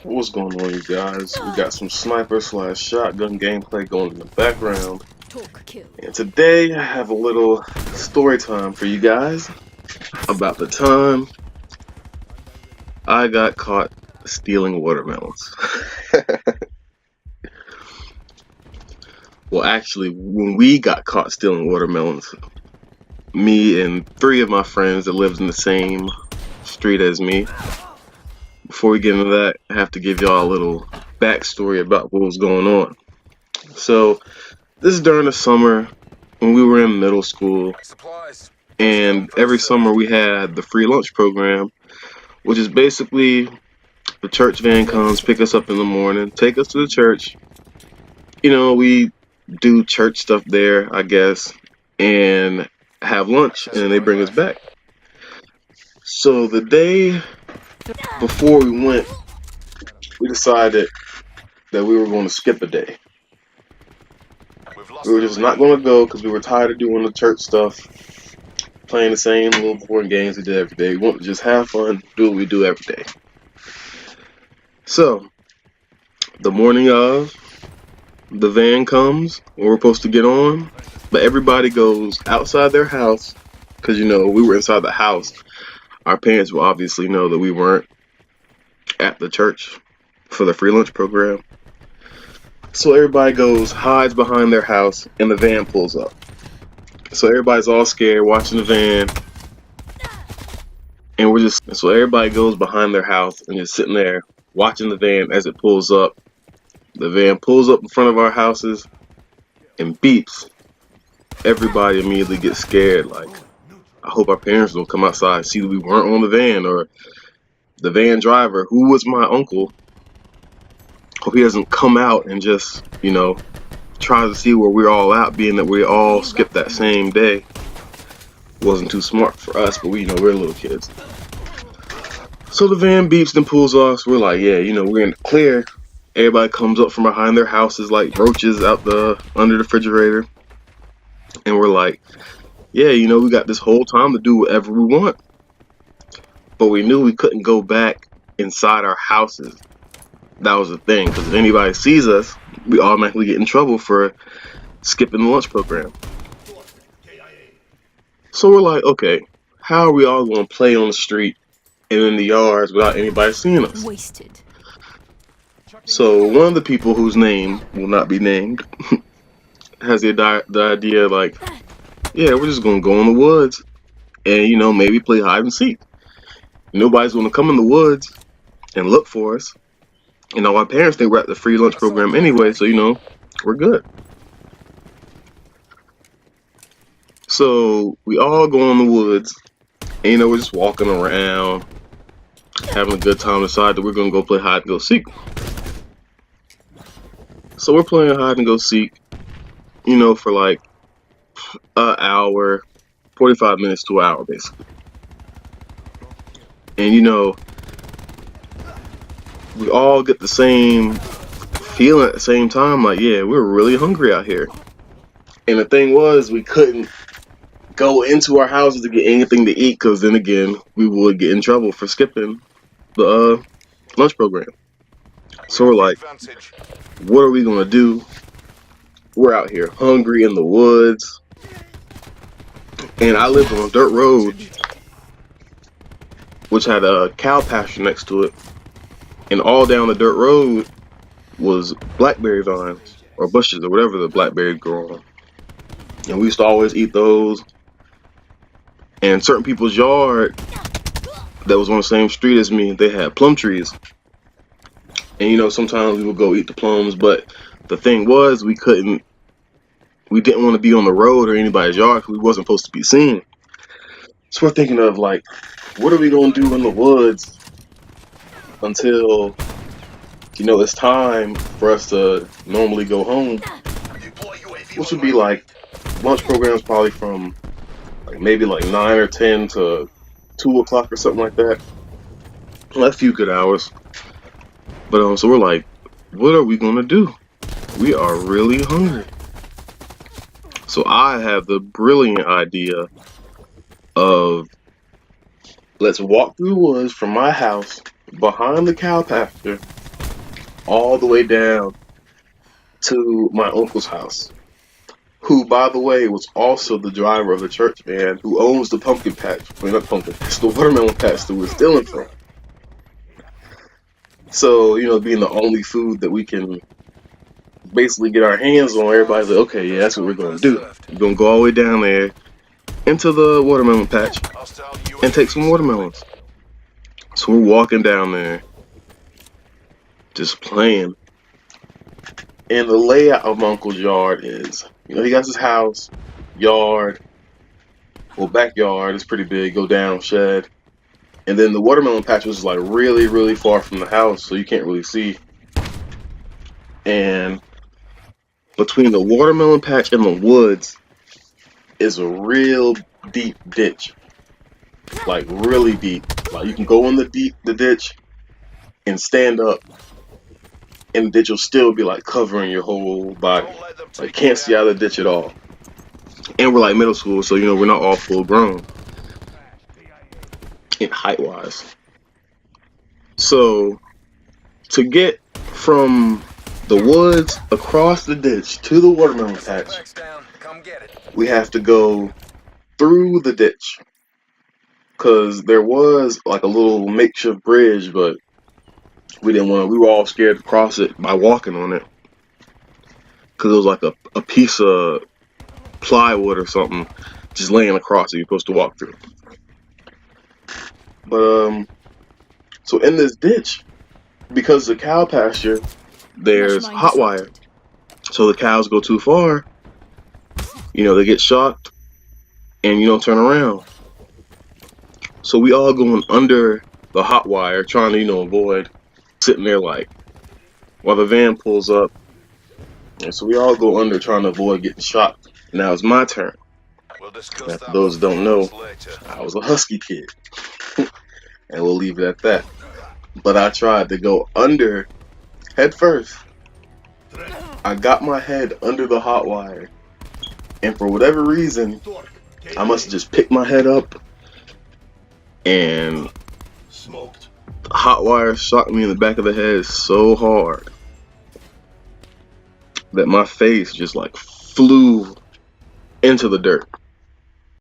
What's going on, you guys? We got some sniper / shotgun gameplay going in the background. And today I have a little story time for you guys about the time I got caught stealing watermelons. Well, actually, when we got caught stealing watermelons, me and 3 of my friends that lived in the same street as me. Before we get into that, I have to give y'all a little backstory about what was going on. So, this is during the summer when we were in middle school, and every summer we had the free lunch program, which is basically the church van comes, pick us up in the morning, take us to the church. You know, we do church stuff there, I guess, and have lunch, and then they bring us back. So the day before we went, we decided that we were going to skip a day. We were just not going to go because we were tired of doing the church stuff, playing the same little boring games we did every day. We wanted to just have fun, do what we do every day. So, the morning of, the van comes, and we're supposed to get on, but everybody goes outside their house, because, you know, we were inside the house. Our parents will obviously know that we weren't at the church for the free lunch program. So everybody goes, hides behind their house, and the van pulls up. So everybody's all scared, watching the van, and so everybody goes behind their house and just sitting there, watching the van as it pulls up. The van pulls up in front of our houses and beeps. Everybody immediately gets scared, like, I hope our parents don't come outside and see that we weren't on the van, or the van driver, who was my uncle, hope he doesn't come out and just, you know, try to see where we're all at, being that we all skipped that same day. Wasn't too smart for us, but we, you know, we're little kids. So the van beeps and pulls off. So we're like, yeah, you know, we're in the clear. Everybody comes up from behind their houses like roaches out under the refrigerator. And we're like, yeah, you know, we got this whole time to do whatever we want. But we knew we couldn't go back inside our houses. That was the thing, because if anybody sees us, we automatically get in trouble for skipping the lunch program. So we're like, okay, how are we all going to play on the street and in the yards without anybody seeing us? Wasted. So one of the people whose name will not be named has the idea, like, yeah, we're just going to go in the woods and, you know, maybe play hide and seek. Nobody's going to come in the woods and look for us. You know, our parents, they were at the free lunch program anyway, so, you know, we're good. So we all go in the woods, and, you know, we're just walking around, having a good time, decide that we're going to go play hide and go seek. So we're playing hide and go seek, you know, for like an hour, 45 minutes to an hour, basically. And, you know, we all get the same feeling at the same time, like, yeah, we're really hungry out here. And the thing was, we couldn't go into our houses to get anything to eat, because then again, we would get in trouble for skipping the lunch program. So we're like, what are we going to do? We're out here hungry in the woods. And I lived on a dirt road, which had a cow pasture next to it. And all down the dirt road was blackberry vines, or bushes, or whatever the blackberries grow on. And we used to always eat those. And certain people's yard that was on the same street as me, they had plum trees. And, you know, sometimes we would go eat the plums, but the thing was, we didn't want to be on the road or anybody's yard because we wasn't supposed to be seen. So we're thinking of, like, what are we going to do in the woods until you know, it's time for us to normally go home, which would be like lunch programs probably from like maybe like 9 or 10 to 2 o'clock or something like that. A few good hours. But so we're like, what are we gonna do? We are really hungry. So I have the brilliant idea of let's walk through the woods from my house behind the cow pasture all the way down to my uncle's house, who, by the way, was also the driver of the church van who owns the pumpkin patch. I mean, not pumpkin patch, the watermelon patch that we're stealing from. So, you know, being the only food that we can basically get our hands on, everybody's like, okay, yeah, that's what we're going to do. We're going to go all the way down there into the watermelon patch and take some watermelons. So we're walking down there, just playing. And the layout of my uncle's yard is, you know, he got his house, yard, well, backyard is pretty big, go down, shed. And then the watermelon patch was like really, really far from the house, so you can't really see. And between the watermelon patch and the woods is a real deep ditch. Like really deep. Like you can go in the ditch and stand up, and the ditch will still be like covering your whole body. Like can't see out of the ditch at all. And we're like middle school, so you know we're not all full grown in height wise. So to get from the woods across the ditch to the watermelon patch, we have to go through the ditch, because there was like a little makeshift bridge, but we didn't want to, we were all scared to cross it by walking on it, because it was like a piece of plywood or something just laying across it you're supposed to walk through. But so in this ditch, because the cow pasture, there's hot wire, so the cows go too far, you know, they get shocked and you don't turn around. So we all going under the hot wire, trying to, you know, avoid sitting there like while the van pulls up. And so we all go under trying to avoid getting shocked. Now it's my turn. Now, for those who don't know, I was a husky kid. And we'll leave it at that. But I tried to go under head first. I got my head under the hot wire. And for whatever reason, I must have just picked my head up, and hot wire shocked me in the back of the head so hard that my face just like flew into the dirt.